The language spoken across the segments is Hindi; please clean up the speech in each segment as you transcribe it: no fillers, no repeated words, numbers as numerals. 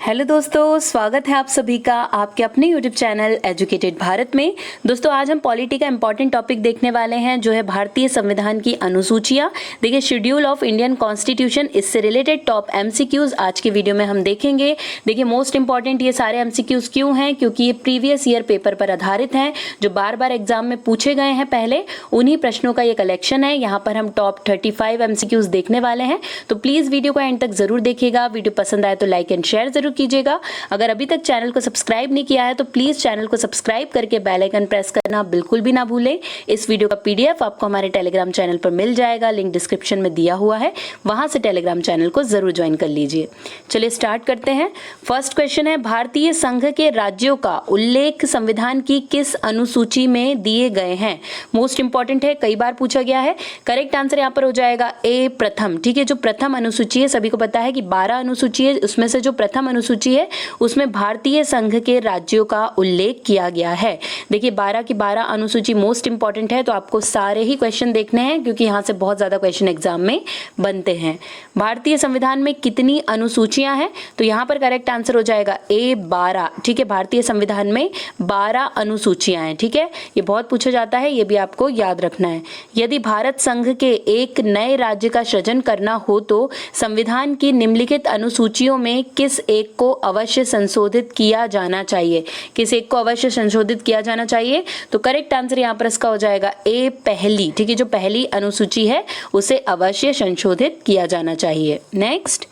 हेलो दोस्तों, स्वागत है आप सभी का आपके अपने यूट्यूब चैनल एजुकेटेड भारत में। दोस्तों आज हम पॉलिटी का इंपॉर्टेंट टॉपिक देखने वाले हैं जो है भारतीय संविधान की अनुसूचियां। देखिए शेड्यूल ऑफ इंडियन कॉन्स्टिट्यूशन, इससे रिलेटेड टॉप एमसीक्यूज आज की वीडियो में हम देखेंगे। देखिए मोस्ट इंपॉर्टेंट ये सारे एमसीक्यूज क्यों हैं, क्योंकि ये प्रीवियस ईयर पेपर पर आधारित हैं जो बार बार एग्जाम में पूछे गए हैं। पहले उन्हीं प्रश्नों का ये कलेक्शन है। यहाँ पर हम टॉप 35 एमसीक्यूज देखने वाले हैं, तो प्लीज वीडियो को एंड तक जरूर देखिएगा। वीडियो पसंद आए तो लाइक एंड शेयर जरूर कीजिएगा। अगर अभी तक चैनल को सब्सक्राइब नहीं किया है तो प्लीज चैनल को सब्सक्राइब करके बेल आइकन प्रेस करना बिल्कुल भी ना भूलें। इस वीडियो का पीडीएफ आपको हमारे टेलीग्राम चैनल पर मिल जाएगा, लिंक डिस्क्रिप्शन में दिया हुआ है, वहां से टेलीग्राम चैनल को जरूर ज्वाइन कर लीजिए। चलिए स्टार्ट करते हैं। फर्स्ट क्वेश्चन है, भारतीय संघ के राज्यों का उल्लेख संविधान की किस अनुसूची में दिए गए हैं? मोस्ट इंपॉर्टेंट है, कई बार पूछा गया है। करेक्ट आंसर यहाँ पर हो जाएगा ए प्रथम। ठीक है, जो प्रथम अनुसूची है, सभी को पता है कि 12 अनुसूची है, उसमें से जो प्रथम अनुसूची है उसमें भारतीय संघ के राज्यों का उल्लेख किया गया है। देखिए 12 की 12 अनुसूची मोस्ट इंपॉर्टेंट है, तो आपको सारे ही क्वेश्चन देखने हैं क्योंकि यहां से बहुत ज्यादा क्वेश्चन एग्जाम में बनते हैं। भारतीय संविधान में कितनी अनुसूचियां हैं? तो यहां पर करेक्ट आंसर हो जाएगा ए 12। ठीक है, भारतीय संविधान में 12 अनुसूचियां हैं। ठीक है, ये बहुत पूछा जाता है, ये भी आपको याद रखना है। यदि भारत संघ के एक नए राज्य का सृजन करना हो तो संविधान की निम्नलिखित अनुसूचियों में किस एक को अवश्य संशोधित किया जाना चाहिए? किस एक को अवश्य संशोधित किया जाना चाहिए? तो करेक्ट आंसर यहाँ पर इसका हो जाएगा ए पहली। ठीक है, जो पहली अनुसूची है उसे अवश्य संशोधित किया जाना चाहिए। नेक्स्ट,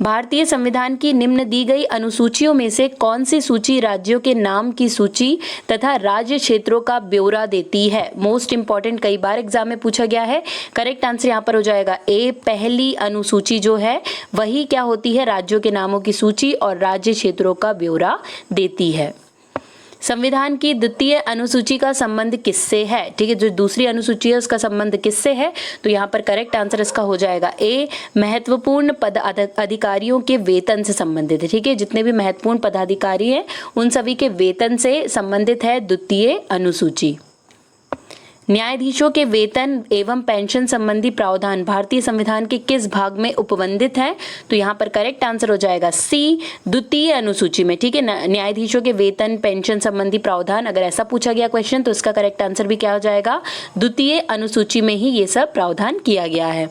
भारतीय संविधान की निम्न दी गई अनुसूचियों में से कौन सी सूची राज्यों के नाम की सूची तथा राज्य क्षेत्रों का ब्यौरा देती है? मोस्ट इंपॉर्टेंट, कई बार एग्जाम में पूछा गया है। करेक्ट आंसर यहाँ पर हो जाएगा ए पहली अनुसूची जो है वही क्या होती है? राज्यों के नामों की सूची और राज्य क्षेत्रों का ब्यौरा देती है। संविधान की द्वितीय अनुसूची का संबंध किससे है? ठीक है, जो दूसरी अनुसूची है उसका संबंध किससे है? तो यहाँ पर करेक्ट आंसर इसका हो जाएगा ए महत्वपूर्ण पद अधिकारियों के वेतन से संबंधित है। ठीक है, जितने भी महत्वपूर्ण पदाधिकारी हैं उन सभी के वेतन से संबंधित है द्वितीय अनुसूची। न्यायाधीशों के वेतन एवं पेंशन संबंधी प्रावधान भारतीय संविधान के किस भाग में उपबंधित है? तो यहाँ पर करेक्ट आंसर हो जाएगा सी द्वितीय अनुसूची में। ठीक है, न्यायाधीशों के वेतन पेंशन संबंधी प्रावधान, अगर ऐसा पूछा गया क्वेश्चन तो इसका करेक्ट आंसर भी क्या हो जाएगा? द्वितीय अनुसूची में ही ये सब प्रावधान किया गया है।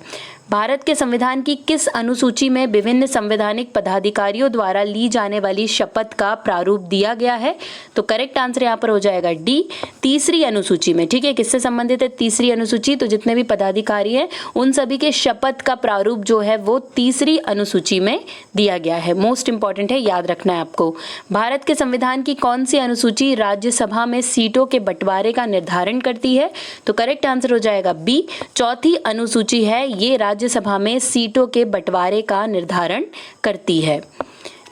भारत के संविधान की किस अनुसूची में विभिन्न संवैधानिक पदाधिकारियों द्वारा ली जाने वाली शपथ का प्रारूप दिया गया है? तो करेक्ट आंसर यहाँ पर हो जाएगा डी तीसरी अनुसूची में। ठीक है, किससे संबंधित है तीसरी अनुसूची? तो जितने भी पदाधिकारी हैं उन सभी के शपथ का प्रारूप जो है वो तीसरी अनुसूची में दिया गया है। मोस्ट इंपॉर्टेंट है, याद रखना है आपको। भारत के संविधान की कौन सी अनुसूची राज्यसभा में सीटों के बंटवारे का निर्धारण करती है? तो करेक्ट आंसर हो जाएगा बी चौथी अनुसूची है, ये राज्यसभा में सीटों के बंटवारे का निर्धारण करती है।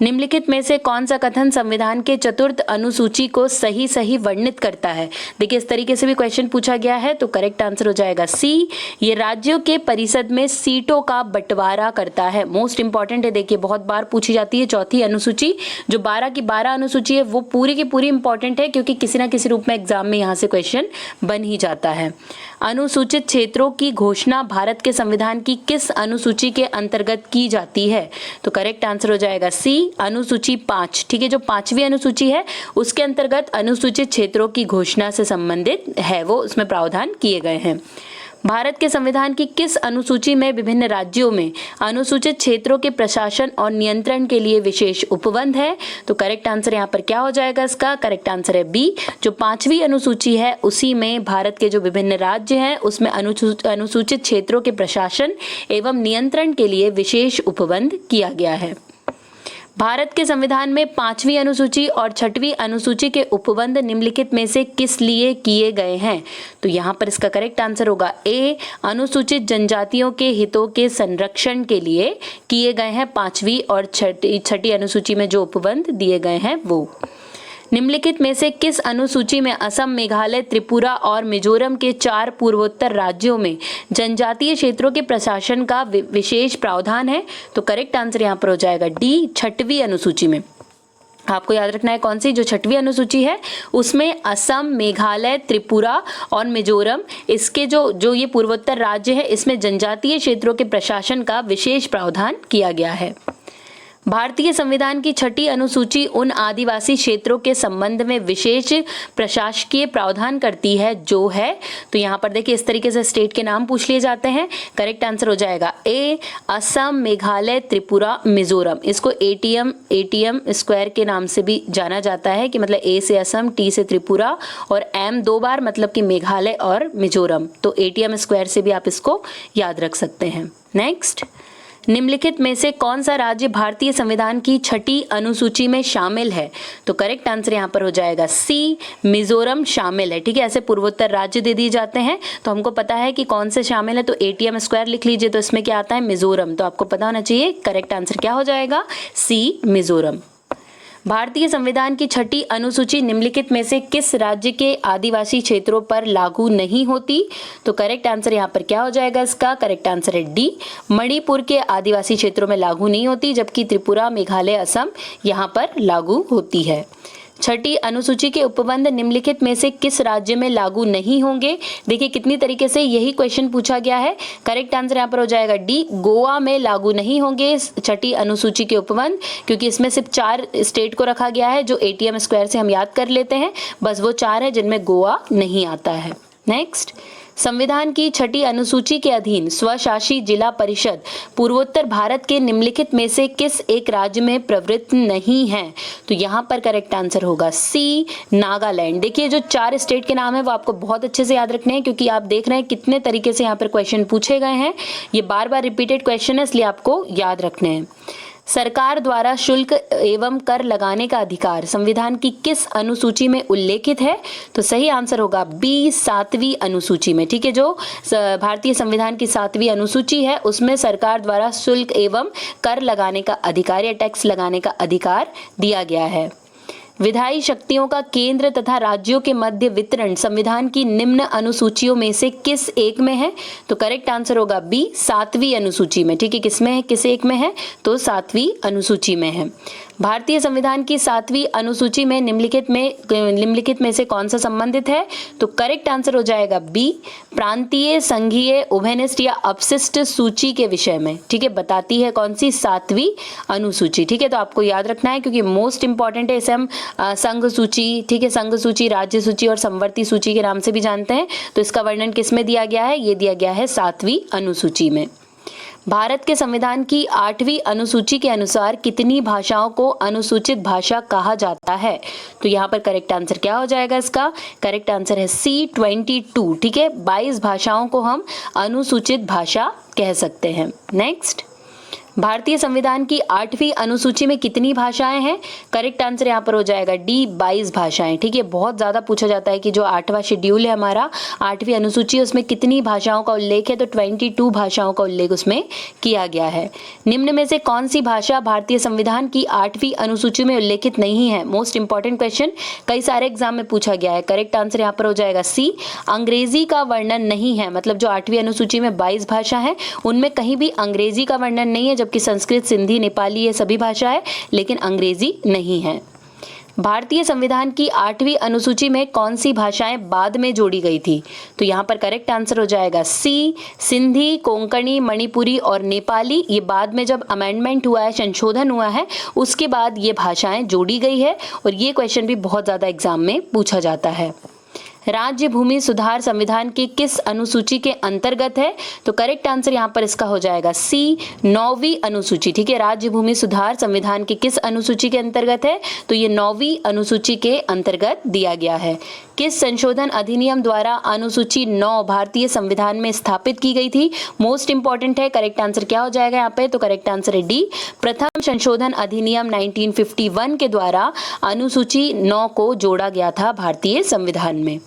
निम्नलिखित में से कौन सा कथन संविधान के चतुर्थ अनुसूची को सही वर्णित करता है? देखिए इस तरीके से भी क्वेश्चन पूछा गया है, तो करेक्ट आंसर हो जाएगा सी, ये राज्यों के परिषद में सीटों का बंटवारा करता है। मोस्ट इंपॉर्टेंट है, देखिए बहुत बार पूछी जाती है चौथी अनुसूची। जो 12 की 12 अनुसूची है वो पूरी की पूरी इंपॉर्टेंट है क्योंकि किसी ना किसी रूप में एग्जाम में यहाँ से क्वेश्चन बन ही जाता है। अनुसूचित क्षेत्रों की घोषणा भारत के संविधान की किस अनुसूची के अंतर्गत की जाती है? तो करेक्ट आंसर हो जाएगा सी अनुसूची 5। ठीक है, जो 5वीं अनुसूची है उसके अंतर्गत अनुसूचित क्षेत्रों की घोषणा से संबंधित है, वो उसमें प्रावधान किए गए हैं। भारत के संविधान की किस अनुसूची में विभिन्न राज्यों में अनुसूचित क्षेत्रों के प्रशासन और नियंत्रण के लिए विशेष उपबंध है? तो करेक्ट आंसर यहाँ पर क्या हो जाएगा? इसका करेक्ट आंसर है बी, जो 5वीं अनुसूची है उसी में भारत के जो विभिन्न राज्य हैं उसमें अनुसूचित क्षेत्रों के प्रशासन एवं नियंत्रण के लिए विशेष उपबंध किया गया है। भारत के संविधान में 5वीं अनुसूची और 6वीं अनुसूची के उपबंध निम्नलिखित में से किस लिए किए गए हैं? तो यहाँ पर इसका करेक्ट आंसर होगा ए अनुसूचित जनजातियों के हितों के संरक्षण के लिए किए गए हैं। 5वीं और 6ठी अनुसूची में जो उपबंध दिए गए हैं वो। निम्नलिखित में से किस अनुसूची में असम, मेघालय, त्रिपुरा और मिजोरम के 4 पूर्वोत्तर राज्यों में जनजातीय क्षेत्रों के प्रशासन का विशेष प्रावधान है? तो करेक्ट आंसर यहाँ पर हो जाएगा डी 6वीं अनुसूची में। आपको याद रखना है कौन सी? जो 6वीं अनुसूची है उसमें असम, मेघालय, त्रिपुरा और मिजोरम, इसके जो ये पूर्वोत्तर राज्य है इसमें जनजातीय क्षेत्रों के प्रशासन का विशेष प्रावधान किया गया है। भारतीय संविधान की 6ठी अनुसूची उन आदिवासी क्षेत्रों के संबंध में विशेष प्रशासकीय प्रावधान करती है जो है, तो यहाँ पर देखिए इस तरीके से स्टेट के नाम पूछ लिए जाते हैं। करेक्ट आंसर हो जाएगा ए, असम, मेघालय, त्रिपुरा, मिजोरम। इसको एटीएम स्क्वायर के नाम से भी जाना जाता है कि मतलब ए से असम, टी से त्रिपुरा और एम 2 बार मतलब कि मेघालय और मिजोरम, तो एटीएम स्क्वायर से भी आप इसको याद रख सकते हैं। नेक्स्ट, निम्नलिखित में से कौन सा राज्य भारतीय संविधान की 6ठी अनुसूची में शामिल है? तो करेक्ट आंसर यहाँ पर हो जाएगा सी, मिजोरम शामिल है। ठीक है, ऐसे पूर्वोत्तर राज्य दे दिए जाते हैं तो हमको पता है कि कौन से शामिल है, तो एटीएम स्क्वायर लिख लीजिए, तो इसमें क्या आता है मिजोरम, तो आपको पता होना चाहिए। करेक्ट आंसर क्या हो जाएगा? सी, मिजोरम। भारतीय संविधान की 6ठी अनुसूची निम्नलिखित में से किस राज्य के आदिवासी क्षेत्रों पर लागू नहीं होती? तो करेक्ट आंसर यहाँ पर क्या हो जाएगा इसका? करेक्ट आंसर है डी, मणिपुर के आदिवासी क्षेत्रों में लागू नहीं होती, जबकि त्रिपुरा, मेघालय, असम यहाँ पर लागू होती है। 6ठी अनुसूची के उपबंध निम्नलिखित में से किस राज्य में लागू नहीं होंगे? देखिए कितनी तरीके से यही क्वेश्चन पूछा गया है। करेक्ट आंसर यहाँ पर हो जाएगा डी, गोवा में लागू नहीं होंगे 6ठी अनुसूची के उपबंध, क्योंकि इसमें सिर्फ 4 स्टेट को रखा गया है जो एटीएम स्क्वायर से हम याद कर लेते हैं, बस वो 4 है जिनमें गोवा नहीं आता है। नेक्स्ट, संविधान की 6ठी अनुसूची के अधीन स्वशासी जिला परिषद पूर्वोत्तर भारत के निम्नलिखित में से किस एक राज्य में प्रवृत्त नहीं है? तो यहाँ पर करेक्ट आंसर होगा सी, नागालैंड। देखिए जो 4 स्टेट के नाम है वो आपको बहुत अच्छे से याद रखने हैं, क्योंकि आप देख रहे हैं कितने तरीके से यहाँ पर क्वेश्चन पूछे गए हैं। ये बार बार रिपीटेड क्वेश्चन है, इसलिए आपको याद रखने हैं। सरकार द्वारा शुल्क एवं कर लगाने का अधिकार संविधान की किस अनुसूची में उल्लेखित है? तो सही आंसर होगा बी, 7वीं अनुसूची में। ठीक है, जो भारतीय संविधान की 7वीं अनुसूची है उसमें सरकार द्वारा शुल्क एवं कर लगाने का अधिकार या टैक्स लगाने का अधिकार दिया गया है। विधायी शक्तियों का केंद्र तथा राज्यों के मध्य वितरण संविधान की निम्न अनुसूचियों में से किस एक में है? तो करेक्ट आंसर होगा बी, 7वीं अनुसूची में। ठीक है, किसमें है, किस एक में है? तो 7वीं अनुसूची में है। भारतीय संविधान की 7वीं अनुसूची में निम्नलिखित में से कौन सा संबंधित है? तो करेक्ट आंसर हो जाएगा बी, प्रांतीय, संघीय, उभयनिष्ठ या अपशिष्ट सूची के विषय में। ठीक है, बताती है कौन सी? 7वीं अनुसूची। ठीक है, तो आपको याद रखना है क्योंकि मोस्ट इंपॉर्टेंट है। इसे हम संघ सूची, ठीक है, संघ सूची, राज्य सूची और समवर्ती सूची के नाम से भी जानते हैं। तो इसका वर्णन किस में दिया गया है? ये दिया गया है 7वीं अनुसूची में। भारत के संविधान की 8वीं अनुसूची के अनुसार कितनी भाषाओं को अनुसूचित भाषा कहा जाता है? तो यहाँ पर करेक्ट आंसर क्या हो जाएगा इसका? करेक्ट आंसर है सी, 22। ठीक है, 22 भाषाओं को हम अनुसूचित भाषा कह सकते हैं। नेक्स्ट, भारतीय संविधान की 8वीं अनुसूची में कितनी भाषाएं हैं? करेक्ट आंसर यहाँ पर हो जाएगा डी, 22 भाषाएं। ठीक है, बहुत ज़्यादा पूछा जाता है कि जो 8वां शेड्यूल है हमारा, 8वीं अनुसूची, उसमें कितनी भाषाओं का उल्लेख है? तो 22 भाषाओं का उल्लेख उसमें किया गया है। निम्न में से कौन सी भाषा भारतीय संविधान की 8वीं अनुसूची में उल्लेखित नहीं है? मोस्ट इंपॉर्टेंट क्वेश्चन, कई सारे एग्जाम में पूछा गया है। करेक्ट आंसर यहाँ पर हो जाएगा सी, अंग्रेजी का वर्णन नहीं है। मतलब जो 8वीं अनुसूची में 22 भाषा है उनमें कहीं भी अंग्रेजी का वर्णन नहीं है, जबकि संस्कृत, सिंधी, नेपाली ये सभी भाषा है, लेकिन अंग्रेजी नहीं है। भारतीय संविधान की 8वीं अनुसूची में कौन सी भाषाएं बाद में जोड़ी गई थी? तो यहाँ पर करेक्ट आंसर हो जाएगा सी, सिंधी, कोंकणी, मणिपुरी और नेपाली। ये बाद में जब अमेंडमेंट हुआ है, संशोधन हुआ है, उसके बाद ये भाषाएं जोड़ी गई है, और ये क्वेश्चन भी बहुत ज़्यादा एग्जाम में पूछा जाता है। राज्य भूमि सुधार संविधान की किस अनुसूची के अंतर्गत है? तो करेक्ट आंसर यहाँ पर इसका हो जाएगा सी, 9वीं अनुसूची। ठीक है, राज्य भूमि सुधार संविधान की किस अनुसूची के अंतर्गत है? तो ये 9वीं अनुसूची के अंतर्गत दिया गया है। किस संशोधन अधिनियम द्वारा अनुसूची 9 भारतीय संविधान में स्थापित की गई थी? मोस्ट इंपॉर्टेंट है। करेक्ट आंसर क्या हो जाएगा यहाँ पे? तो करेक्ट आंसर है डी, प्रथम संशोधन अधिनियम 1951 के द्वारा अनुसूची 9 को जोड़ा गया था भारतीय संविधान में।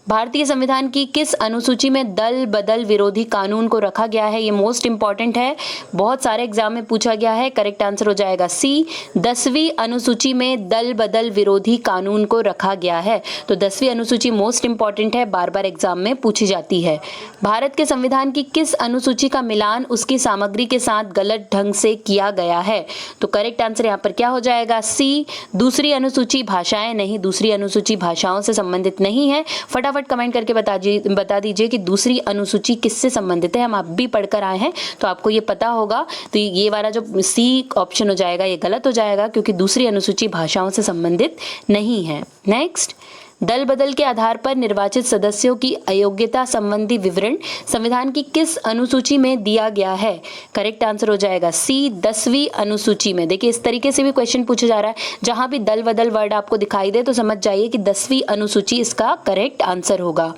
भारतीय संविधान की किस अनुसूची में दल बदल विरोधी कानून को रखा गया है? ये मोस्ट इंपॉर्टेंट है, बहुत सारे एग्जाम में पूछा गया है। करेक्ट आंसर हो जाएगा सी, 10वीं अनुसूची में दल बदल विरोधी कानून को रखा गया है। तो 10वीं अनुसूची मोस्ट इंपॉर्टेंट है, बार बार एग्जाम में पूछी जाती है। भारत के संविधान की किस अनुसूची का मिलान उसकी सामग्री के साथ गलत ढंग से किया गया है? तो करेक्ट आंसर यहाँ पर क्या हो जाएगा? सी, दूसरी अनुसूची भाषाएं नहीं, दूसरी अनुसूची भाषाओं से संबंधित नहीं है। फटाफट फटाफट कमेंट करके बता दीजिए कि दूसरी अनुसूची किससे संबंधित है। हम आप भी पढ़कर आए हैं तो आपको ये पता होगा। तो ये वाला जो सी ऑप्शन हो जाएगा ये गलत हो जाएगा, क्योंकि दूसरी अनुसूची भाषाओं से संबंधित नहीं है। नेक्स्ट, दल बदल के आधार पर निर्वाचित सदस्यों की अयोग्यता संबंधी विवरण संविधान की किस अनुसूची में दिया गया है? करेक्ट आंसर हो जाएगा सी, 10वीं अनुसूची में। देखिए इस तरीके से भी क्वेश्चन पूछा जा रहा है, जहां भी दल बदल वर्ड आपको दिखाई दे तो समझ जाइए कि 10वीं अनुसूची इसका करेक्ट आंसर होगा।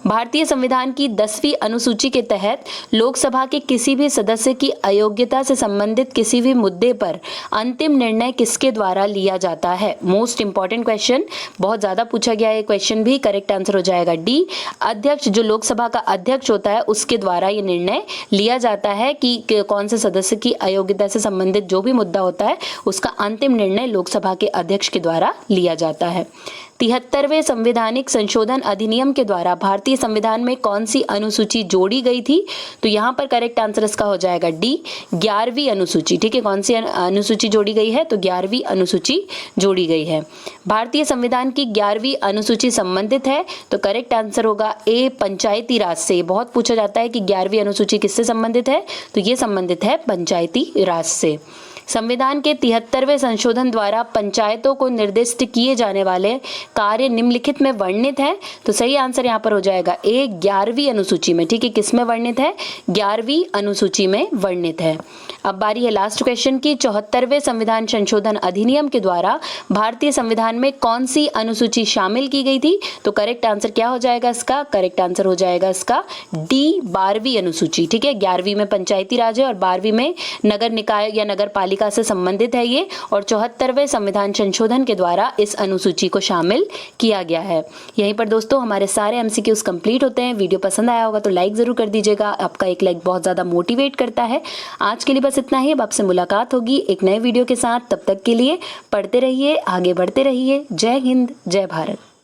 भारतीय संविधान की 10वीं अनुसूची के तहत लोकसभा के किसी भी सदस्य की अयोग्यता से संबंधित किसी भी मुद्दे पर अंतिम निर्णय किसके द्वारा लिया जाता है? मोस्ट इंपॉर्टेंट क्वेश्चन, बहुत ज्यादा पूछा गया है क्वेश्चन भी। करेक्ट आंसर हो जाएगा डी, अध्यक्ष, जो लोकसभा का अध्यक्ष होता है उसके द्वारा ये निर्णय लिया जाता है कि कौन से सदस्य की अयोग्यता से संबंधित जो भी मुद्दा होता है उसका अंतिम निर्णय लोकसभा के अध्यक्ष के द्वारा लिया जाता है। 73वें संवैधानिक संशोधन अधिनियम के द्वारा भारतीय संविधान में कौन सी अनुसूची जोड़ी गई थी? तो यहाँ पर करेक्ट आंसर इसका हो जाएगा डी, 11वीं अनुसूची। ठीक है, कौन सी अनुसूची जोड़ी गई है? तो 11वीं अनुसूची जोड़ी गई है। भारतीय संविधान की 11वीं अनुसूची संबंधित है तो करेक्ट आंसर होगा ए, पंचायती राज से। बहुत पूछा जाता है कि 11वीं अनुसूची किससे संबंधित है, तो ये संबंधित है पंचायती राज से। संविधान के 73वें संशोधन द्वारा पंचायतों को निर्दिष्ट किए जाने वाले कार्य निम्नलिखित में वर्णित हैं, तो सही आंसर यहाँ पर हो जाएगा ए, 11वीं अनुसूची में। ठीक है, किस में वर्णित है? 11वीं अनुसूची में वर्णित है। अब बारी है लास्ट क्वेश्चन की। 74वें संविधान संशोधन अधिनियम के द्वारा भारतीय संविधान में कौन सी अनुसूची शामिल की गई थी? तो करेक्ट आंसर क्या हो जाएगा इसका? करेक्ट आंसर हो जाएगा इसका डी, 12वीं अनुसूची। ठीक है, 11वीं में पंचायती राज है और 12वीं में नगर निकाय या नगर पालिका से संबंधित है ये, और 74वें संविधान संशोधन के द्वारा इस अनुसूची को शामिल किया गया है। यहीं पर दोस्तों हमारे सारे एमसीक्यूज कंप्लीट होते हैं। वीडियो पसंद आया होगा तो लाइक जरूर कर दीजिएगा, आपका एक लाइक बहुत ज्यादा मोटिवेट करता है। आज के लिए बस इतना ही। अब आपसे मुलाकात होगी एक नए वीडियो के साथ। तब तक के लिए पढ़ते रहिए, आगे बढ़ते रहिए। जय हिंद, जय भारत।